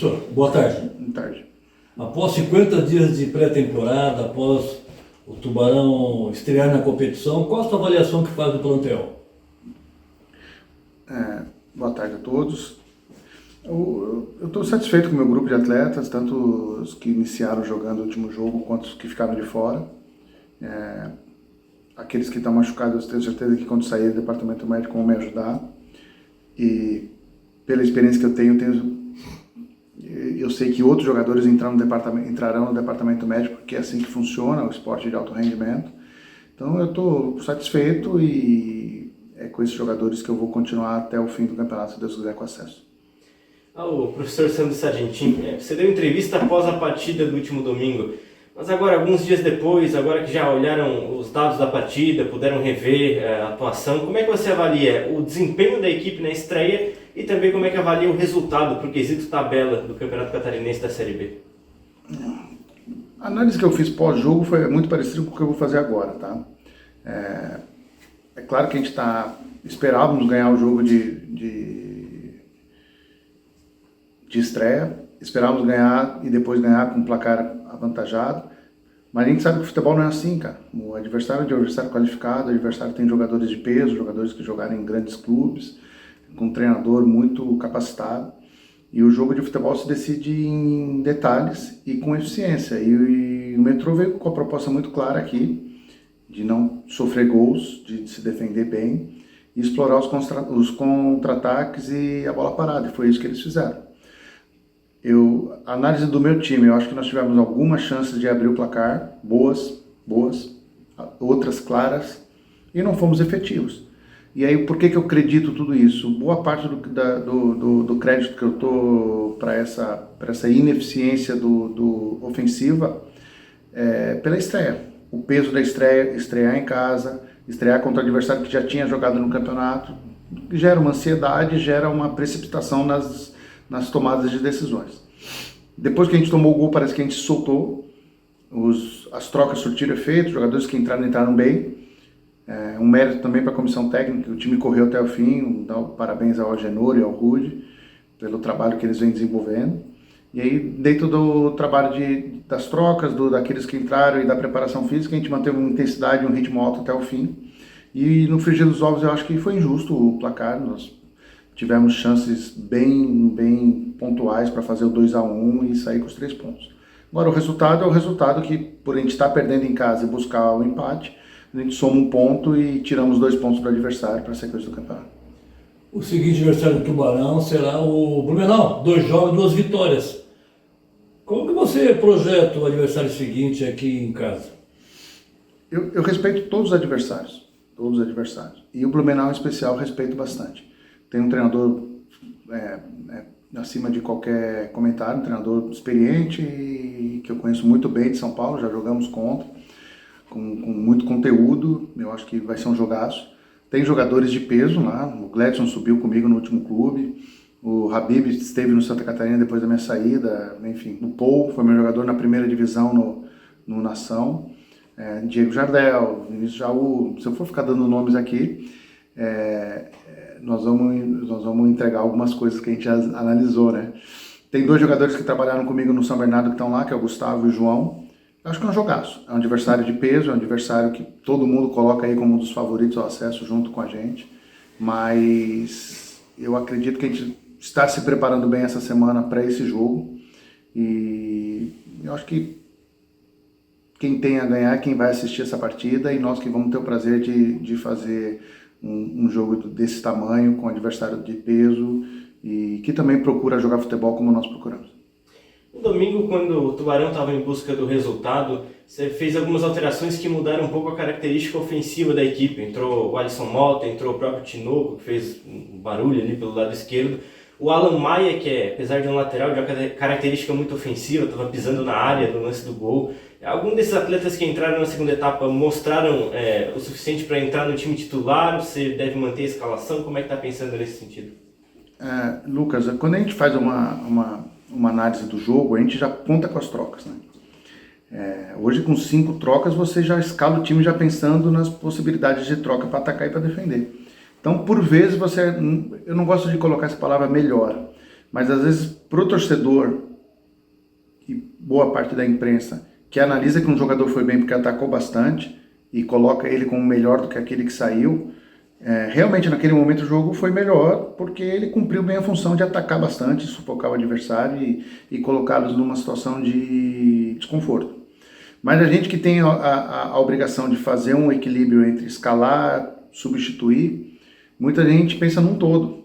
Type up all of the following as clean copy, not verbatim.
Professor, boa tarde. Boa tarde. Após 50 dias de pré-temporada, após o Tubarão estrear na competição, qual a sua avaliação que faz do plantel? Boa tarde a todos. Eu estou satisfeito com o meu grupo de atletas, tanto os que iniciaram jogando o último jogo, quanto os que ficaram de fora. Aqueles que estão machucados, eu tenho certeza que quando sair do departamento médico vão me ajudar. E pela experiência que eu sei que outros jogadores entrarão no departamento médico, porque é assim que funciona o esporte de alto rendimento. Então eu estou satisfeito e é com esses jogadores que eu vou continuar até o fim do campeonato, se Deus quiser, com acesso. O professor Sandro Sargentin, você deu entrevista após a partida do último domingo, mas agora, alguns dias depois, agora que já olharam os dados da partida, puderam rever a atuação, como é que você avalia o desempenho da equipe na estreia e também como é que avalia o resultado para o quesito tabela do Campeonato Catarinense da Série B? A análise que eu fiz pós-jogo foi muito parecida com o que eu vou fazer agora, tá? É claro que a gente esperávamos ganhar o jogo de estreia, esperávamos ganhar e depois ganhar com um placar avantajado, mas a gente sabe que o futebol não é assim, cara. O adversário é um adversário qualificado, o adversário tem jogadores de peso, jogadores que jogaram em grandes clubes, com um treinador muito capacitado, e o jogo de futebol se decide em detalhes e com eficiência, e o Metrô veio com a proposta muito clara aqui, de não sofrer gols, de se defender bem, e explorar os contra-ataques e a bola parada, e foi isso que eles fizeram. A análise do meu time, eu acho que nós tivemos algumas chances de abrir o placar, boas, outras claras, e não fomos efetivos. E aí, por que eu acredito tudo isso? Boa parte do crédito que eu dou para essa ineficiência do ofensiva é pela estreia. O peso da estreia, estrear em casa, estrear contra o adversário que já tinha jogado no campeonato, gera uma ansiedade, gera uma precipitação nas tomadas de decisões. Depois que a gente tomou o gol, parece que a gente soltou, as trocas surtiram efeito, os jogadores que entraram bem. Um mérito também para a comissão técnica, o time correu até o fim, dá parabéns ao Agenor e ao Rude pelo trabalho que eles vêm desenvolvendo. E aí, dentro do trabalho das trocas, daqueles que entraram e da preparação física, a gente manteve uma intensidade, um ritmo alto até o fim. E no frigir dos ovos eu acho que foi injusto o placar, nós tivemos chances bem pontuais para fazer o 2-1 e sair com os 3 pontos. Agora o resultado é o resultado que, por a gente estar perdendo em casa e buscar o empate, a gente soma um ponto e tiramos 2 pontos para o adversário para a sequência do campeonato. O seguinte adversário do Tubarão será o Blumenau, 2 jogos, 2 vitórias. Como que você projeta o adversário seguinte aqui em casa? Eu respeito todos os adversários. E o Blumenau em especial eu respeito bastante. Tem um treinador acima de qualquer comentário, um treinador experiente e que eu conheço muito bem de São Paulo, já jogamos contra, com muito conteúdo, eu acho que vai ser um jogaço. Tem jogadores de peso lá, o Gledson subiu comigo no último clube, o Habib esteve no Santa Catarina depois da minha saída, enfim, o Paul foi meu jogador na primeira divisão no Nação, Diego Jardel, Vinícius Jaú, se eu for ficar dando nomes aqui, nós vamos entregar algumas coisas que a gente já analisou, né? Tem 2 jogadores que trabalharam comigo no São Bernardo que estão lá, que é o Gustavo e o João. Eu acho que é um jogaço, é um adversário de peso, é um adversário que todo mundo coloca aí como um dos favoritos ao acesso junto com a gente, mas eu acredito que a gente está se preparando bem essa semana para esse jogo e eu acho que quem tem a ganhar é quem vai assistir essa partida e nós que vamos ter o prazer de fazer um jogo desse tamanho, com adversário de peso e que também procura jogar futebol como nós procuramos. No domingo, quando o Tubarão estava em busca do resultado, você fez algumas alterações que mudaram um pouco a característica ofensiva da equipe. Entrou o Alisson Mota, entrou o próprio Tinoco, que fez um barulho ali pelo lado esquerdo. O Alan Maia, que apesar de um lateral de uma característica muito ofensiva, estava pisando na área no lance do gol. Algum desses atletas que entraram na segunda etapa mostraram o suficiente para entrar no time titular? Você deve manter a escalação? Como é que está pensando nesse sentido? Lucas, quando a gente faz uma análise do jogo, a gente já conta com as trocas, né? Hoje com 5 trocas você já escala o time já pensando nas possibilidades de troca para atacar e para defender. Então, por vezes, eu não gosto de colocar essa palavra melhor, mas às vezes Pro torcedor e boa parte da imprensa que analisa que um jogador foi bem porque atacou bastante e coloca ele como melhor do que aquele que saiu, realmente naquele momento o jogo foi melhor porque ele cumpriu bem a função de atacar bastante, sufocar o adversário e colocá-los numa situação de desconforto. Mas a gente que tem a obrigação de fazer um equilíbrio entre escalar, substituir, muita gente pensa num todo.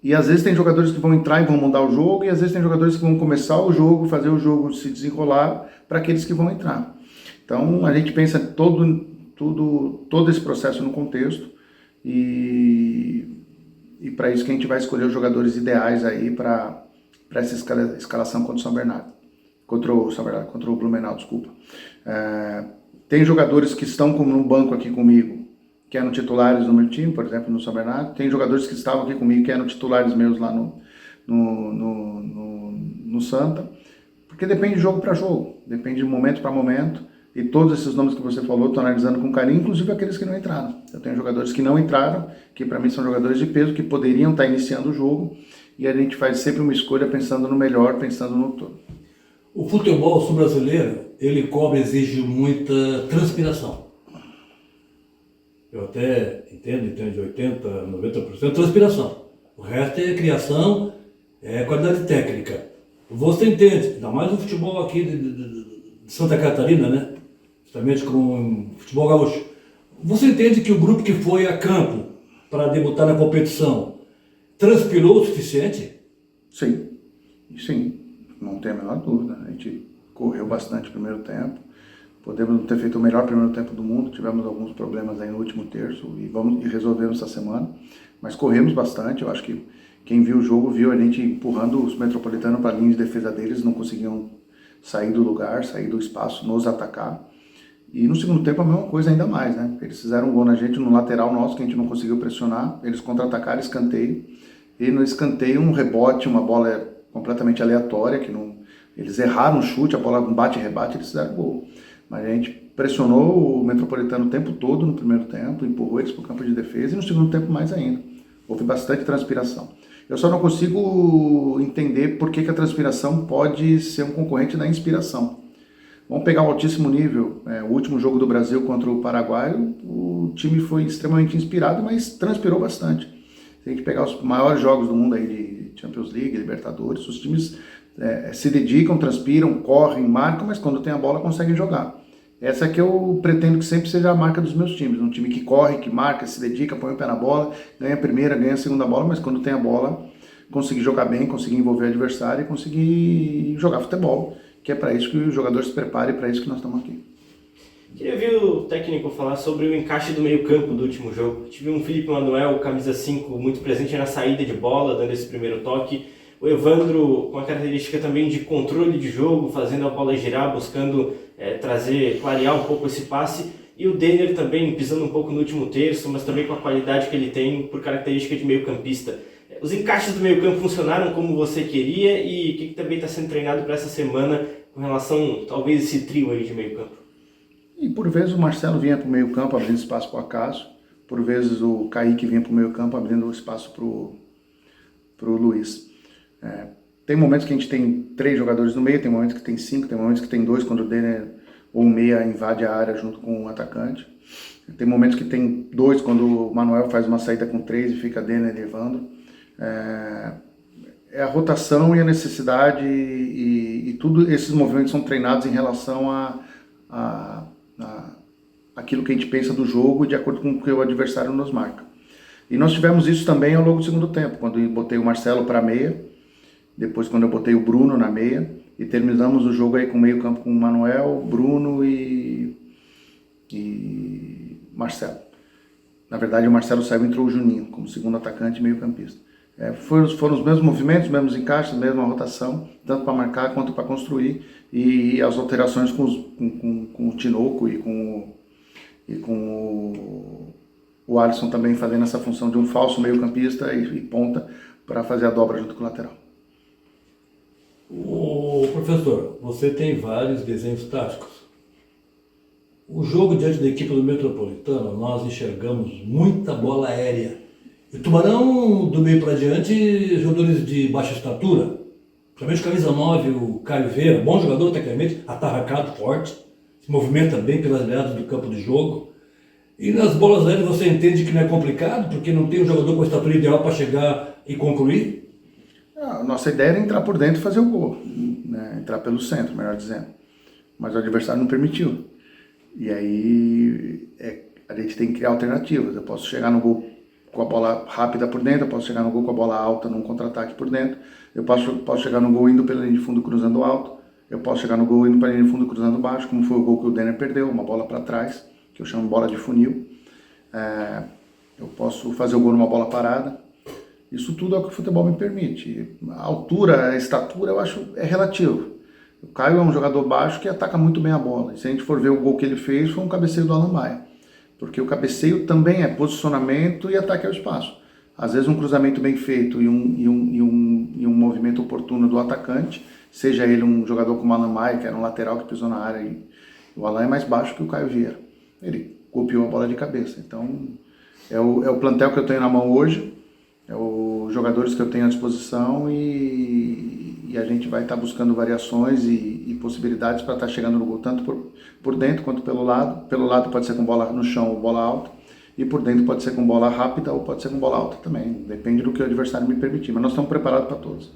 E às vezes tem jogadores que vão entrar e vão mudar o jogo, e às vezes tem jogadores que vão começar o jogo, fazer o jogo se desenrolar para aqueles que vão entrar. Então a gente pensa todo esse processo no contexto, e para isso que a gente vai escolher os jogadores ideais aí para essa escalação contra o São Bernardo. Contra o Blumenau, desculpa. Tem jogadores que estão no banco aqui comigo, que eram titulares no meu time, por exemplo, no São Bernardo. Tem jogadores que estavam aqui comigo, que eram titulares meus lá no Santa, porque depende de jogo para jogo, depende de momento para momento, e todos esses nomes que você falou, estou analisando com carinho, inclusive aqueles que não entraram. Eu tenho jogadores que não entraram, que para mim são jogadores de peso, que poderiam estar iniciando o jogo, e a gente faz sempre uma escolha pensando no melhor, pensando no todo. O futebol sul-brasileiro, ele exige muita transpiração. Eu até entendo de 80%, 90% transpiração. O resto é criação, é qualidade técnica. Você entende, ainda mais o futebol aqui de Santa Catarina, né? Justamente com o futebol gaúcho. Você entende que o grupo que foi a campo para debutar na competição transpirou o suficiente? Sim, não tem a menor dúvida. A gente correu bastante no primeiro tempo. Podemos não ter feito o melhor primeiro tempo do mundo, tivemos alguns problemas aí no último terço e resolvemos essa semana, mas corremos bastante. Eu acho que quem viu o jogo viu a gente empurrando os metropolitanos para a linha de defesa deles, não conseguiam sair do lugar, sair do espaço, nos atacar. E no segundo tempo a mesma coisa, ainda mais, né? Eles fizeram um gol na gente no lateral nosso, que a gente não conseguiu pressionar, eles contra-atacaram, escanteio, e no escanteio um rebote, uma bola completamente aleatória, que não, eles erraram o chute, a bola bate e rebate, eles fizeram gol. Mas a gente pressionou o Metropolitano o tempo todo no primeiro tempo, empurrou eles para o campo de defesa, e no segundo tempo mais ainda. Houve bastante transpiração. Eu só não consigo entender por que a transpiração pode ser um concorrente da inspiração. Vamos pegar o altíssimo nível, o último jogo do Brasil contra o Paraguai, o time foi extremamente inspirado, mas transpirou bastante. Se a gente pegar os maiores jogos do mundo aí de Champions League, Libertadores, os times se dedicam, transpiram, correm, marcam, mas quando tem a bola conseguem jogar. Essa é que eu pretendo que sempre seja a marca dos meus times, um time que corre, que marca, se dedica, põe o pé na bola, ganha a primeira, ganha a segunda bola, mas quando tem a bola, conseguir jogar bem, conseguir envolver o adversário e conseguir jogar futebol, que é para isso que o jogador se prepara e para isso que nós estamos aqui. Queria ver o técnico falar sobre o encaixe do meio-campo do último jogo. Tive um Felipe Manuel, camisa 5, muito presente na saída de bola, dando esse primeiro toque. O Evandro, com a característica também de controle de jogo, fazendo a bola girar, buscando clarear um pouco esse passe. E o Denner também, pisando um pouco no último terço, mas também com a qualidade que ele tem por característica de meio-campista. Os encaixes do meio-campo funcionaram como você queria, e o que também está sendo treinado para essa semana com relação, talvez, a esse trio aí de meio-campo? E por vezes o Marcelo vinha para o meio-campo abrindo espaço para o Acaso, por vezes o Kaique vinha para o meio-campo abrindo espaço para o Luiz. Tem momentos que a gente tem 3 jogadores no meio, tem momentos que tem 5, tem momentos que tem 2 quando o Denner ou o meia invade a área junto com o atacante. Tem momentos que tem 2 quando o Manuel faz uma saída com 3 e fica Denner e Evandro. É a rotação e a necessidade e tudo esses movimentos são treinados em relação a aquilo que a gente pensa do jogo de acordo com o que o adversário nos marca. E nós tivemos isso também ao longo do segundo tempo, quando eu botei o Marcelo para meia, depois quando eu botei o Bruno na meia, e terminamos o jogo aí com meio campo com o Manuel, Bruno e Marcelo. Na verdade o Marcelo saiu e entrou o Juninho como segundo atacante e meio campista. Foram os mesmos movimentos, os mesmos encaixes, a mesma rotação, tanto para marcar quanto para construir, e as alterações com o Tinoco e com o Alisson também fazendo essa função de um falso meio campista e ponta para fazer a dobra junto com o lateral. O professor, você tem vários desenhos táticos. O jogo diante da equipe do Metropolitano, nós enxergamos muita bola aérea. E o Tubarão, do meio para diante, jogadores de baixa estatura. Também de camisa 9, o Caio Vieira, bom jogador tecnicamente, atarracado, forte, se movimenta bem pelas beiradas do campo de jogo. E nas bolas aéreas você entende que não é complicado, porque não tem um jogador com a estatura ideal para chegar e concluir? A nossa ideia era entrar por dentro e fazer o gol, né? Entrar pelo centro, melhor dizendo. Mas o adversário não permitiu. E aí a gente tem que criar alternativas. Eu posso chegar no gol com a bola rápida por dentro, eu posso chegar no gol com a bola alta num contra-ataque por dentro, eu posso chegar no gol indo pela linha de fundo cruzando alto, eu posso chegar no gol indo pela linha de fundo cruzando baixo, como foi o gol que o Denner perdeu, uma bola para trás, que eu chamo bola de funil. Eu posso fazer o gol numa bola parada. Isso tudo é o que o futebol me permite. A altura, a estatura, eu acho é relativo. O Caio é um jogador baixo que ataca muito bem a bola. E se a gente for ver o gol que ele fez, foi um cabeceio do Alan Maia. Porque o cabeceio também é posicionamento e ataque ao espaço. Às vezes um cruzamento bem feito e um movimento oportuno do atacante, seja ele um jogador como o Alan Maia, que era um lateral que pisou na área, e o Alan é mais baixo que o Caio Vieira. Ele copiou a bola de cabeça. Então, é o plantel que eu tenho na mão hoje, é os jogadores que eu tenho à disposição e a gente vai estar buscando variações e possibilidades para estar chegando no gol, tanto por dentro quanto pelo lado. Pelo lado pode ser com bola no chão ou bola alta, e por dentro pode ser com bola rápida ou pode ser com bola alta também, depende do que o adversário me permitir, mas nós estamos preparados para todos.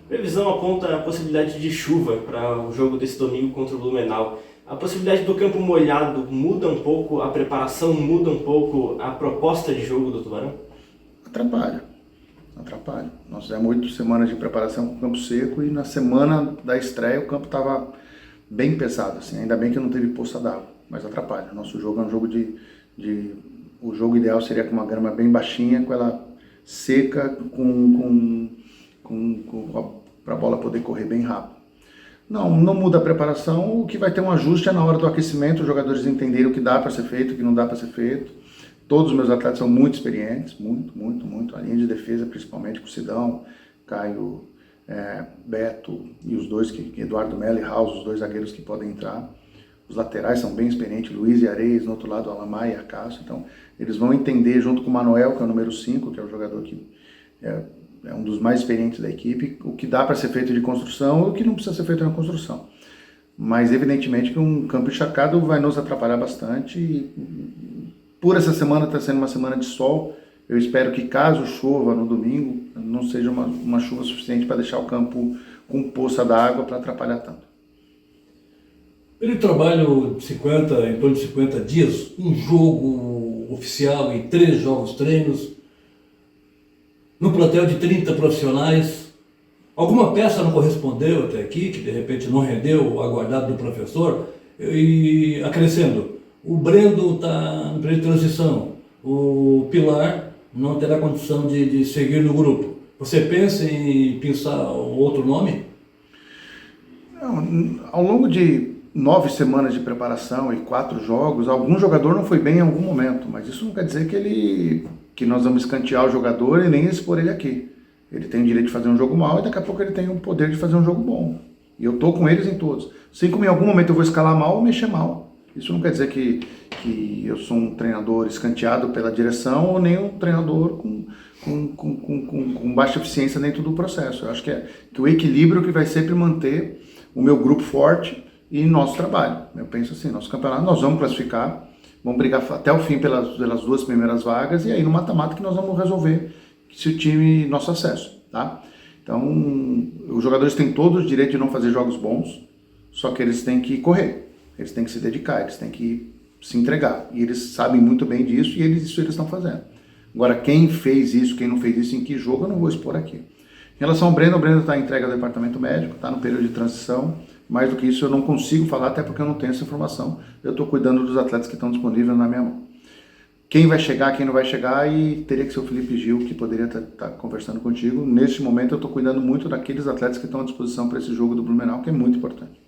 Previsão aponta a possibilidade de chuva para o jogo desse domingo contra o Blumenau. A possibilidade do campo molhado muda um pouco a preparação, muda um pouco a proposta de jogo do Tubarão? Atrapalha. Nós fizemos 8 semanas de preparação com o campo seco e na semana da estreia o campo estava bem pesado, assim. Ainda bem que não teve poça d'água, mas atrapalha. Nosso jogo é um jogo o jogo ideal seria com uma grama bem baixinha, com ela seca, para a bola poder correr bem rápido. Não muda a preparação, o que vai ter um ajuste é na hora do aquecimento, os jogadores entenderem o que dá para ser feito, o que não dá para ser feito. Todos os meus atletas são muito experientes, muito. A linha de defesa, principalmente, com o Sidão, Caio, Beto e os dois, Eduardo Mello e House, os dois zagueiros que podem entrar. Os laterais são bem experientes, Luiz e Areis, no outro lado, Alamar e Acácio. Então, eles vão entender, junto com o Manuel, que é o número 5, que é o jogador que é um dos mais experientes da equipe, o que dá para ser feito de construção e o que não precisa ser feito na construção. Mas, evidentemente, que um campo encharcado vai nos atrapalhar bastante e, por essa semana está sendo uma semana de sol, eu espero que caso chova no domingo, não seja uma chuva suficiente para deixar o campo com poça d'água para atrapalhar tanto. Ele trabalha em torno de 50 dias, um jogo oficial e 3 jogos treinos, num plantel de 30 profissionais. Alguma peça não correspondeu até aqui, que de repente não rendeu o aguardado do professor, e acrescendo, o Brendo está no período de transição, o Pilar não terá condição de seguir no grupo. Você pensa em pensar outro nome? Não, ao longo de 9 semanas de preparação e 4 jogos, algum jogador não foi bem em algum momento, mas isso não quer dizer que nós vamos escantear o jogador e nem expor ele aqui. Ele tem o direito de fazer um jogo mal e daqui a pouco ele tem o poder de fazer um jogo bom. E eu estou com eles em todos. Assim como em algum momento eu vou escalar mal ou mexer mal. Isso não quer dizer que eu sou um treinador escanteado pela direção ou nem um treinador com baixa eficiência dentro do processo. Eu acho que o equilíbrio que vai sempre manter o meu grupo forte e nosso trabalho. Eu penso assim, nosso campeonato nós vamos classificar, vamos brigar até o fim pelas 2 primeiras vagas e aí no mata-mata que nós vamos resolver se o time, nosso acesso, tá? Então, os jogadores têm todo o direito de não fazer jogos bons, só que eles têm que correr. Eles têm que se dedicar, eles têm que se entregar. E eles sabem muito bem disso e isso eles estão fazendo. Agora, quem fez isso, quem não fez isso, em que jogo, eu não vou expor aqui. Em relação ao Breno, o Breno está entregue ao departamento médico, está no período de transição. Mais do que isso, eu não consigo falar, até porque eu não tenho essa informação. Eu estou cuidando dos atletas que estão disponíveis na minha mão. Quem vai chegar, quem não vai chegar, e teria que ser o Felipe Gil, que poderia estar conversando contigo. Neste momento, eu estou cuidando muito daqueles atletas que estão à disposição para esse jogo do Blumenau, que é muito importante.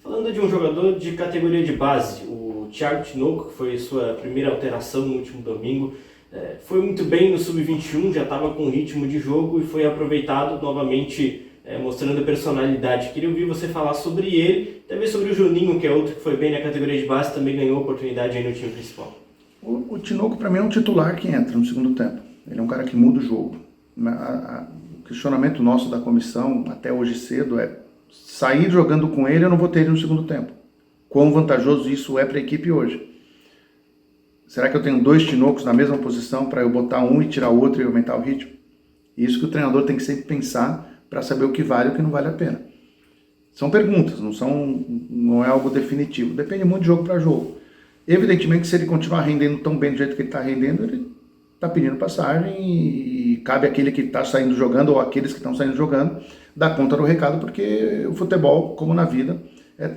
Falando de um jogador de categoria de base, o Thiago Tinoco, que foi sua primeira alteração no último domingo, foi muito bem no Sub-21, já estava com ritmo de jogo e foi aproveitado novamente, mostrando a personalidade. Queria ouvir você falar sobre ele, também sobre o Juninho, que é outro que foi bem na categoria de base, também ganhou oportunidade aí no time principal. O Tinoco, para mim, é um titular que entra no segundo tempo. Ele é um cara que muda o jogo. questionamento nosso da comissão até hoje cedo é sair jogando com ele, eu não vou ter ele no segundo tempo. Quão vantajoso isso é para a equipe hoje? Será que eu tenho 2 Tinocos na mesma posição para eu botar um e tirar o outro e aumentar o ritmo? Isso que o treinador tem que sempre pensar para saber o que vale e o que não vale a pena. São perguntas, não é algo definitivo. Depende muito de jogo para jogo. Evidentemente, se ele continuar rendendo tão bem do jeito que ele está rendendo, ele está pedindo passagem e cabe àquele que está saindo jogando ou àqueles que estão saindo jogando dar conta do recado, porque o futebol, como na vida,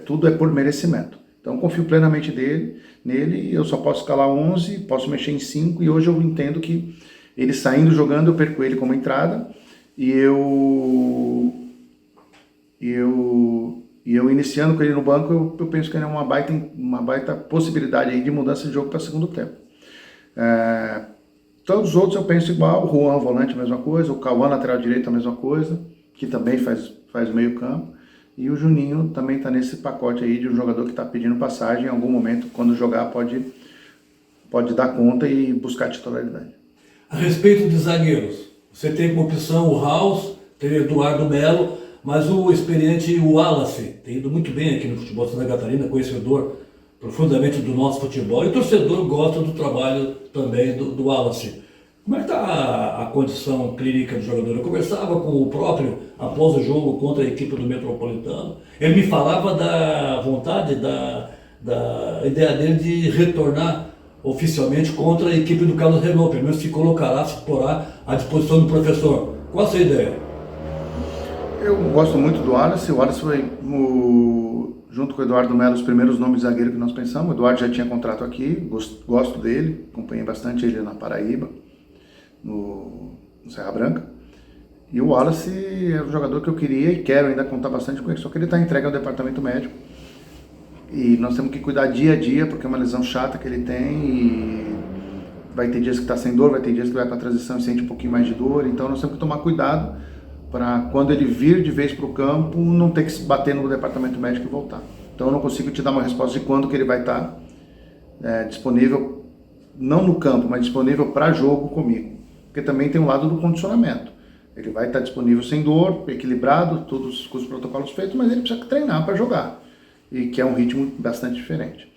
tudo é por merecimento. Então, confio plenamente nele, eu só posso escalar 11, posso mexer em 5, e hoje eu entendo que ele saindo jogando, eu perco ele como entrada, e eu iniciando com ele no banco, eu penso que ele é uma baita possibilidade aí de mudança de jogo para segundo tempo. Todos os outros eu penso igual, o Juan volante a mesma coisa, o Cauã lateral direito a mesma coisa, que também faz meio campo, e o Juninho também está nesse pacote aí de um jogador que está pedindo passagem em algum momento, quando jogar pode dar conta e buscar titularidade. A respeito de zagueiros, você tem como opção o House, tem o Eduardo Melo, mas o experiente Wallace tem ido muito bem aqui no futebol de Santa Catarina, conhecedor profundamente do nosso futebol, e o torcedor gosta do trabalho também do Wallace. Como é que está a condição clínica do jogador? Eu conversava com o próprio após o jogo contra a equipe do Metropolitano. Ele me falava da vontade, da ideia dele de retornar oficialmente contra a equipe do Carlos Renault, pelo menos se colocará, se porá à disposição do professor. Qual a sua ideia? Eu gosto muito do Wallace. O Wallace foi, junto com o Eduardo Melo, os primeiros nomes de zagueiro que nós pensamos. O Eduardo já tinha contrato aqui, gosto dele, acompanhei bastante ele na Paraíba, no Serra Branca. E o Wallace é um jogador que eu queria e quero ainda contar bastante com ele, só que ele está entregue ao departamento médico. E nós temos que cuidar dia a dia, porque é uma lesão chata que ele tem e vai ter dias que está sem dor, vai ter dias que vai para a transição e sente um pouquinho mais de dor. Então nós temos que tomar cuidado para quando ele vir de vez para o campo, não ter que se bater no departamento médico e voltar. Então eu não consigo te dar uma resposta de quando que ele vai estar disponível, não no campo, mas disponível para jogo comigo. Porque também tem um lado do condicionamento. Ele vai estar disponível sem dor, equilibrado, todos com os protocolos feitos, mas ele precisa treinar para jogar, e que é um ritmo bastante diferente.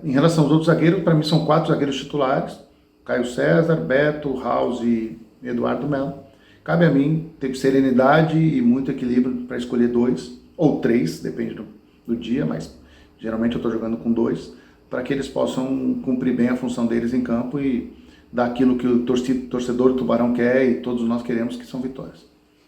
Em relação aos outros zagueiros, para mim são 4 zagueiros titulares: Caio César, Beto, House e Eduardo Melo. Cabe a mim ter serenidade e muito equilíbrio para escolher 2 ou 3, depende do dia, mas geralmente eu estou jogando com 2, para que eles possam cumprir bem a função deles em campo e dar aquilo que o torcedor do Tubarão quer e todos nós queremos, que são vitórias.